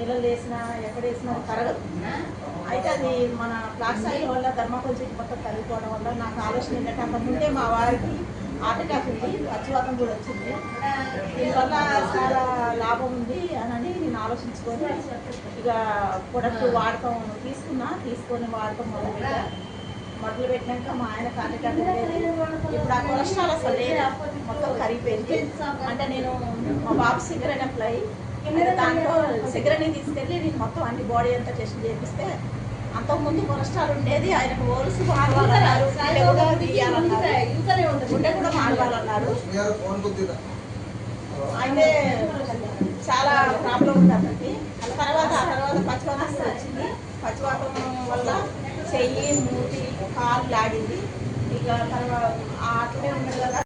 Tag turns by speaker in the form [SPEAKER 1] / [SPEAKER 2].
[SPEAKER 1] నీళ్ళలో వేసినా ఎక్కడ వేసినా కరగదు. అయితే అది మన ప్లాస్టిక్ వల్ల ధర్మకోల్ చెట్టు మొత్తం కరిగిపోవడం వల్ల నాకు ఆలోచన ఏంటంటే అంతకుముందే మా వారికి హార్ట్ అటాక్ ఉంది, పచ్చివాతం కూడా వచ్చింది. దీనివల్ల చాలా లాభం ఉంది అని నేను ఆలోచించుకొని ఇక ప్రొడక్ట్ వాడటం తీసుకొని వాడటం మొదలు పెట్టినాక మా ఆయన హార్ట్ అటాక్ ఉండేది. ఇప్పుడు ఆ కొలెస్ట్రాల్ అసలు లేదు, మొత్తం కరిగిపోయింది. అంటే నేను మా బాబు సిగరెట్ అప్లై దాంట్లో సిగరెట్ని తీసుకెళ్ళి నేను మొత్తం అన్ని బాడీ అంతా టెస్ట్ చేపిస్తే అంతకుముందు కొలెస్ట్రాల్ ఉండేది. ఆయనకు ఓల్స్ మాడవాలన్నారు, గుండె కూడా తీయాలన్నారు, గుండె కూడా మాడవాలన్నారు. అయితే చాలా ప్రాబ్లం ఉంది అతనికి. తర్వాత పచ్చివాతం వచ్చింది. పచ్చివాతం వల్ల చెయ్యి, మూతి, కాలు లాగింది. ఇక తర్వాత అట్లనే ఉండదు కదా.